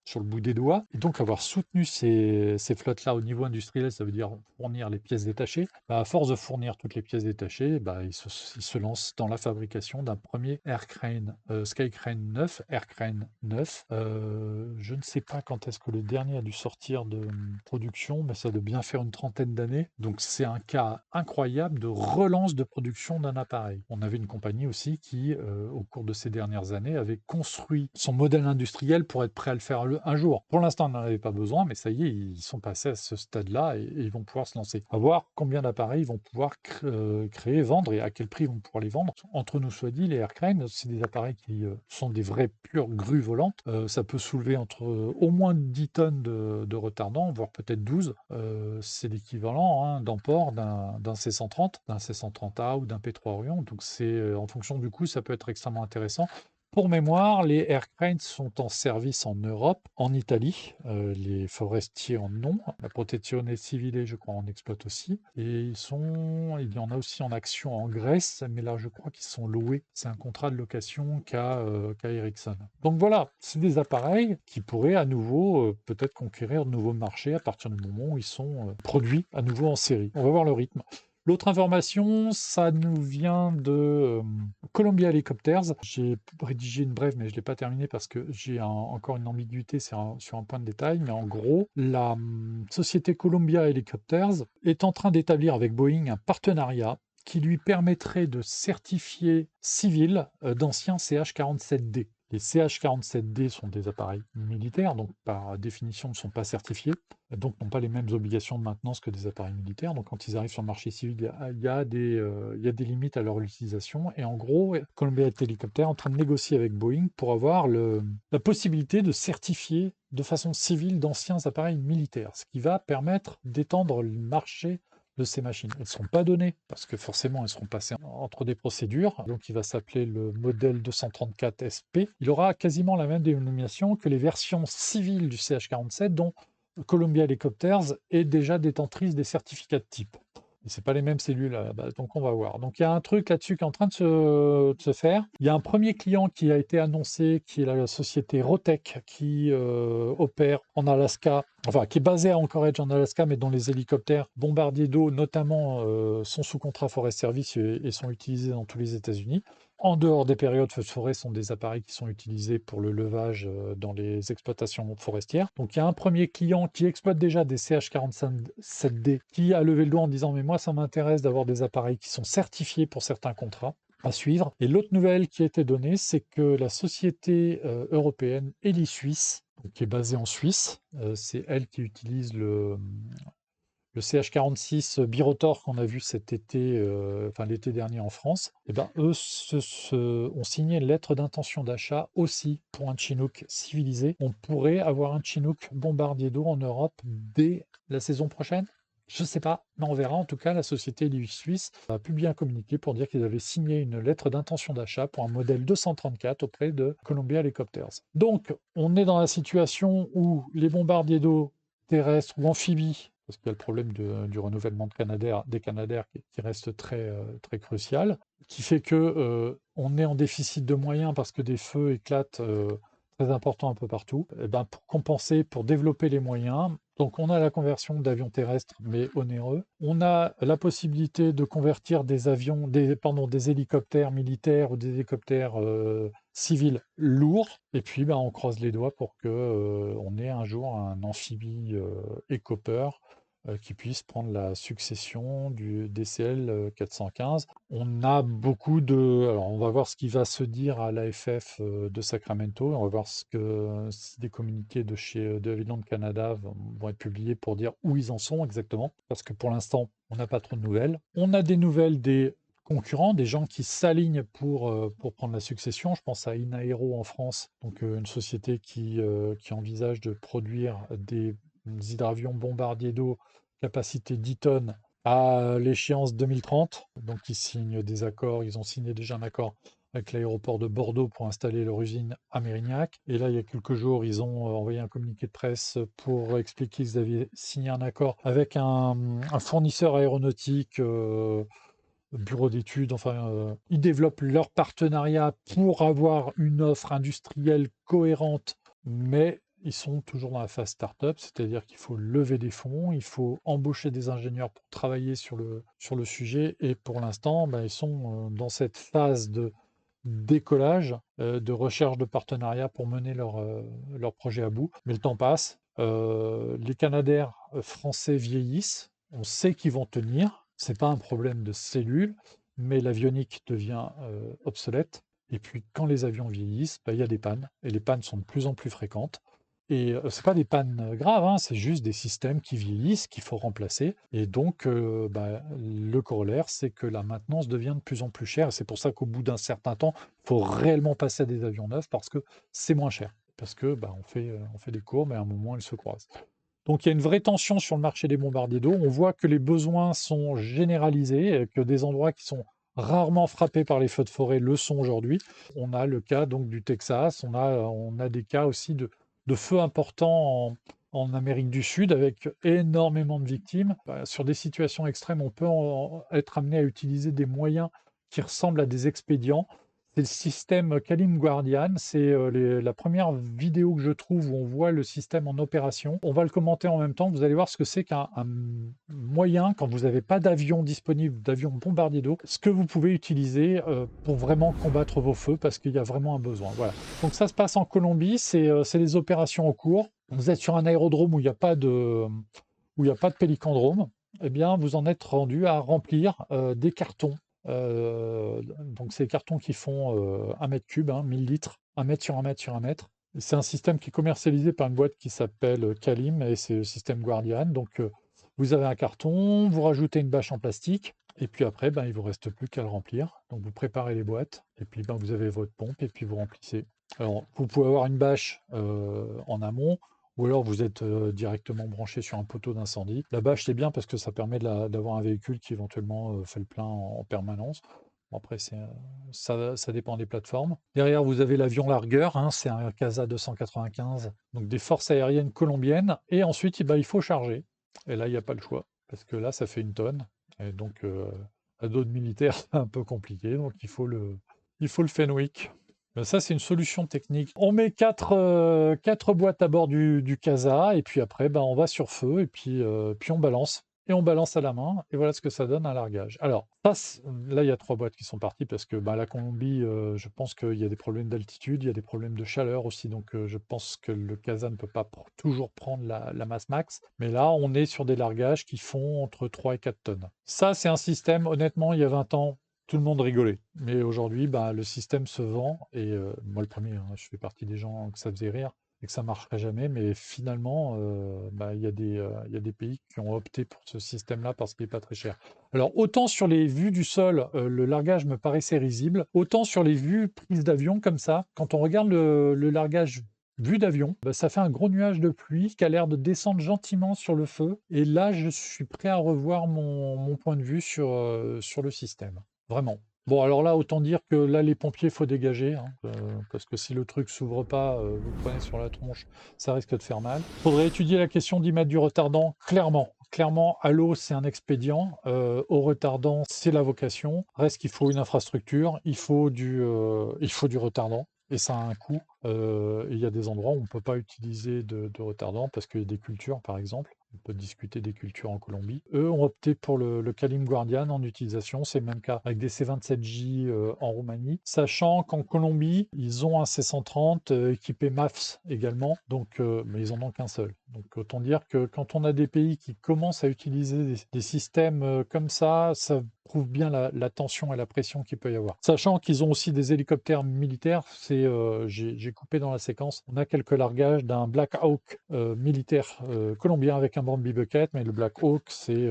sur le bout des doigts, et donc avoir soutenu ces flottes-là au niveau industriel, ça veut dire fournir les pièces détachées, à force de fournir toutes les pièces détachées, ils se lancent dans la fabrication d'un premier Aircrane, Skycrane 9, Aircrane 9. Je ne sais pas quand est-ce que le dernier a dû sortir de production, mais ça doit bien faire une trentaine d'années. Donc c'est un cas incroyable de relance de production d'un appareil. On avait une compagnie aussi qui, au cours de ces dernières années, avait construit son modèle industriel pour être prêt à le faire un jour. Pour l'instant, on n'en avait pas besoin, mais ça y est, ils sont passés à ce stade-là et ils vont pouvoir se lancer. À voir combien d'appareils ils vont pouvoir créer, vendre et à quel prix ils vont pouvoir les vendre. Entre nous soit dit, les Aircrane, c'est des appareils qui sont des vraies pures grues volantes. Ça peut soulever entre au moins 10 tonnes de retardant, voire peut-être 12. C'est l'équivalent d'emport d'un C-130, d'un C-130A ou d'un P-3 Orion. Donc c'est en fonction du coût, ça peut être extrêmement intéressant. Pour mémoire, les Aircranes sont en service en Europe, en Italie. Les forestiers en ont. La Protezione Civile, je crois, en exploite aussi. Et il y en a aussi en action en Grèce, mais là, je crois qu'ils sont loués. C'est un contrat de location qu'a Ericsson. Donc voilà, c'est des appareils qui pourraient à nouveau peut-être conquérir de nouveaux marchés à partir du moment où ils sont produits à nouveau en série. On va voir le rythme. L'autre information, ça nous vient de Columbia Helicopters. J'ai rédigé une brève, mais je ne l'ai pas terminée parce que j'ai encore une ambiguïté sur un point de détail. Mais en gros, la société Columbia Helicopters est en train d'établir avec Boeing un partenariat qui lui permettrait de certifier civils d'anciens CH-47D. Les CH-47D sont des appareils militaires, donc par définition ne sont pas certifiés, donc n'ont pas les mêmes obligations de maintenance que des appareils militaires. Donc quand ils arrivent sur le marché civil, il y a des limites à leur utilisation. Et en gros, Columbia Helicopter est en train de négocier avec Boeing pour avoir la possibilité de certifier de façon civile d'anciens appareils militaires, ce qui va permettre d'étendre le marché de ces machines. Elles ne seront pas données parce que forcément elles seront passées entre des procédures. Donc il va s'appeler le modèle 234 SP. Il aura quasiment la même dénomination que les versions civiles du CH-47 dont Columbia Helicopters est déjà détentrice des certificats de type. Ce n'est pas les mêmes cellules, donc on va voir. Donc il y a un truc là-dessus qui est en train de se faire. Il y a un premier client qui a été annoncé, qui est la société Rotec, qui opère en Alaska, enfin qui est basée à Anchorage en Alaska, mais dont les hélicoptères bombardiers d'eau notamment sont sous contrat Forest Service et sont utilisés dans tous les États-Unis. En dehors des périodes feux de forêt, sont des appareils qui sont utilisés pour le levage dans les exploitations forestières. Donc il y a un premier client qui exploite déjà des CH-47D qui a levé le doigt en disant « mais moi ça m'intéresse d'avoir des appareils qui sont certifiés pour certains contrats ». à suivre. Et l'autre nouvelle qui a été donnée, c'est que la société européenne Héli-Suisse, donc qui est basée en Suisse, c'est elle qui utilise le CH46 Birotor qu'on a vu cet été, enfin l'été dernier en France, et ben eux ont signé une lettre d'intention d'achat aussi pour un Chinook civilisé. On pourrait avoir un Chinook bombardier d'eau en Europe dès la saison prochaine. Je ne sais pas, mais on verra. En tout cas, la société Suisse a publié un communiqué pour dire qu'ils avaient signé une lettre d'intention d'achat pour un modèle 234 auprès de Columbia Helicopters. Donc, on est dans la situation où les bombardiers d'eau terrestres ou amphibies, parce qu'il y a le problème du renouvellement des Canadair qui reste très crucial, qui fait que on est en déficit de moyens parce que des feux éclatent très importants un peu partout. Et ben, pour compenser, pour développer les moyens, donc on a la conversion d'avions terrestres, mais onéreux. On a la possibilité de convertir des hélicoptères militaires ou des hélicoptères civils lourds. Et puis ben, on croise les doigts pour que on ait un jour un amphibie Écopper qui puisse prendre la succession du DCL 415. On a beaucoup de... Alors, on va voir ce qui va se dire à l'AFF de Sacramento. On va voir si des communiqués de Aviland Canada vont être publiés pour dire où ils en sont exactement. Parce que pour l'instant, on n'a pas trop de nouvelles. On a des nouvelles des concurrents, des gens qui s'alignent pour prendre la succession. Je pense à Inaero en France, donc une société qui envisage de produire des hydravions bombardiers d'eau capacité 10 tonnes à l'échéance 2030. Donc ils signent des accords, ils ont signé déjà un accord avec l'aéroport de Bordeaux pour installer leur usine à Mérignac. Et là, il y a quelques jours, ils ont envoyé un communiqué de presse pour expliquer qu'ils avaient signé un accord avec un fournisseur aéronautique, bureau d'études, enfin, ils développent leur partenariat pour avoir une offre industrielle cohérente, mais ils sont toujours dans la phase start-up, c'est-à-dire qu'il faut lever des fonds, il faut embaucher des ingénieurs pour travailler sur le sujet, et pour l'instant, ben, ils sont dans cette phase de décollage, de recherche de partenariat pour mener leur projet à bout. Mais le temps passe, les Canadair français vieillissent, on sait qu'ils vont tenir, c'est pas un problème de cellules, mais l'avionique devient obsolète. Et puis quand les avions vieillissent, ben, il y a des pannes, et les pannes sont de plus en plus fréquentes. Et c'est pas des pannes graves, hein, c'est juste des systèmes qui vieillissent, qu'il faut remplacer. Et donc, bah, le corollaire, c'est que la maintenance devient de plus en plus chère. Et c'est pour ça qu'au bout d'un certain temps, il faut réellement passer à des avions neufs parce que c'est moins cher. Parce que bah, on fait des courbes, mais à un moment, elles se croisent. Donc il y a une vraie tension sur le marché des bombardiers d'eau. On voit que les besoins sont généralisés, que des endroits qui sont rarement frappés par les feux de forêt le sont aujourd'hui. On a le cas donc du Texas, on a des cas aussi de feux importants en Amérique du Sud avec énormément de victimes. Bah, sur des situations extrêmes, on peut être amené à utiliser des moyens qui ressemblent à des expédients. C'est le système Kalim Guardian. C'est la première vidéo que je trouve où on voit le système en opération. On va le commenter en même temps. Vous allez voir ce que c'est qu'un moyen, quand vous n'avez pas d'avion disponible, d'avion bombardier d'eau, ce que vous pouvez utiliser pour vraiment combattre vos feux parce qu'il y a vraiment un besoin. Voilà. Donc ça se passe en Colombie. C'est des opérations en cours. Vous êtes sur un aérodrome où il n'y a pas de pélicandrome. Eh bien, vous en êtes rendu à remplir des cartons. Donc, c'est des cartons qui font 1 mètre cube, 1000 litres, 1 mètre sur 1 mètre sur 1 mètre. C'est un système qui est commercialisé par une boîte qui s'appelle Calim et c'est le système Guardian. Donc, vous avez un carton, vous rajoutez une bâche en plastique et puis après, ben, il ne vous reste plus qu'à le remplir. Donc, vous préparez les boîtes et puis ben, vous avez votre pompe et puis vous remplissez. Alors, vous pouvez avoir une bâche en amont ou alors vous êtes directement branché sur un poteau d'incendie. La bâche, c'est bien parce que ça permet d'avoir un véhicule qui éventuellement fait le plein en permanence. Bon, après, ça dépend des plateformes. Derrière, vous avez l'avion largueur, hein, c'est un CASA 295, donc des forces aériennes colombiennes. Et ensuite, eh ben, il faut charger. Et là, il n'y a pas le choix, parce que là, ça fait 1 tonne. Et donc, à dos de militaire, c'est un peu compliqué. Donc, il faut le Fenwick. Ben ça, c'est une solution technique. On met quatre boîtes à bord du CASA, et puis après, ben, on va sur feu, et puis on balance. Et on balance à la main, et voilà ce que ça donne un largage. Alors, là, il y a 3 boîtes qui sont parties, parce que ben, la Colombie, je pense qu'il y a des problèmes d'altitude, il y a des problèmes de chaleur aussi, donc je pense que le CASA ne peut pas toujours prendre la masse max. Mais là, on est sur des largages qui font entre 3 et 4 tonnes. Ça, c'est un système, honnêtement, il y a 20 ans, tout le monde rigolait. Mais aujourd'hui, bah, le système se vend et moi le premier, hein, je fais partie des gens que ça faisait rire et que ça marcherait jamais. Mais finalement, bah, il y a des pays qui ont opté pour ce système-là parce qu'il est pas très cher. Alors autant sur les vues du sol, le largage me paraissait risible, autant sur les vues prises d'avion comme ça, quand on regarde le largage vue d'avion, bah, ça fait un gros nuage de pluie qui a l'air de descendre gentiment sur le feu. Et là, je suis prêt à revoir mon point de vue sur le système. Vraiment. Bon, alors là, autant dire que là, les pompiers, faut dégager, hein, parce que si le truc s'ouvre pas, vous le prenez sur la tronche, ça risque de faire mal. Faudrait étudier la question d'y mettre du retardant, clairement. Clairement, à l'eau, c'est un expédient. Au retardant, c'est la vocation. Reste qu'il faut une infrastructure, il faut du retardant. Et ça a un coût. Il y a des endroits où on ne peut pas utiliser de retardant parce qu'il y a des cultures, par exemple. On peut discuter des cultures en Colombie. Eux ont opté pour le Calim Guardian en utilisation. C'est le même cas avec des C27J en Roumanie. Sachant qu'en Colombie, ils ont un C130 équipé MAFS également. Donc, mais ils en ont qu'un seul. Donc autant dire que quand on a des pays qui commencent à utiliser des systèmes comme ça prouve bien la tension et la pression qu'il peut y avoir. Sachant qu'ils ont aussi des hélicoptères militaires, j'ai coupé dans la séquence, on a quelques largages d'un Black Hawk militaire colombien avec un Bambi Bucket, mais le Black Hawk c'est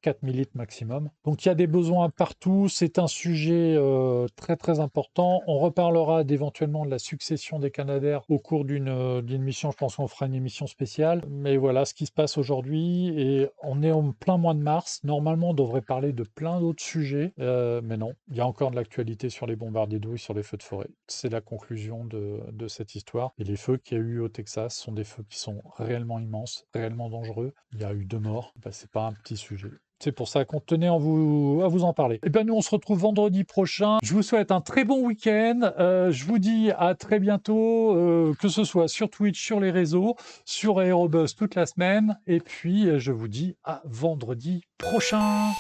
4000 litres maximum. Donc il y a des besoins partout, c'est un sujet très très important. On reparlera éventuellement de la succession des Canadair au cours d'une mission, je pense qu'on fera une émission spéciale. Mais voilà ce qui se passe aujourd'hui et on est en plein mois de mars. Normalement on devrait parler de plein d'autres sujets, mais non, il y a encore de l'actualité sur les bombardiers douilles, sur les feux de forêt. C'est la conclusion de cette histoire. Et les feux qu'il y a eu au Texas sont des feux qui sont réellement immenses, réellement dangereux. Il y a eu 2 morts, bah, c'est pas un petit sujet. C'est pour ça qu'on tenait à vous en parler. Et bien nous, on se retrouve vendredi prochain. Je vous souhaite un très bon week-end. Je vous dis à très bientôt, que ce soit sur Twitch, sur les réseaux, sur Aérobuzz toute la semaine. Et puis, je vous dis à vendredi prochain.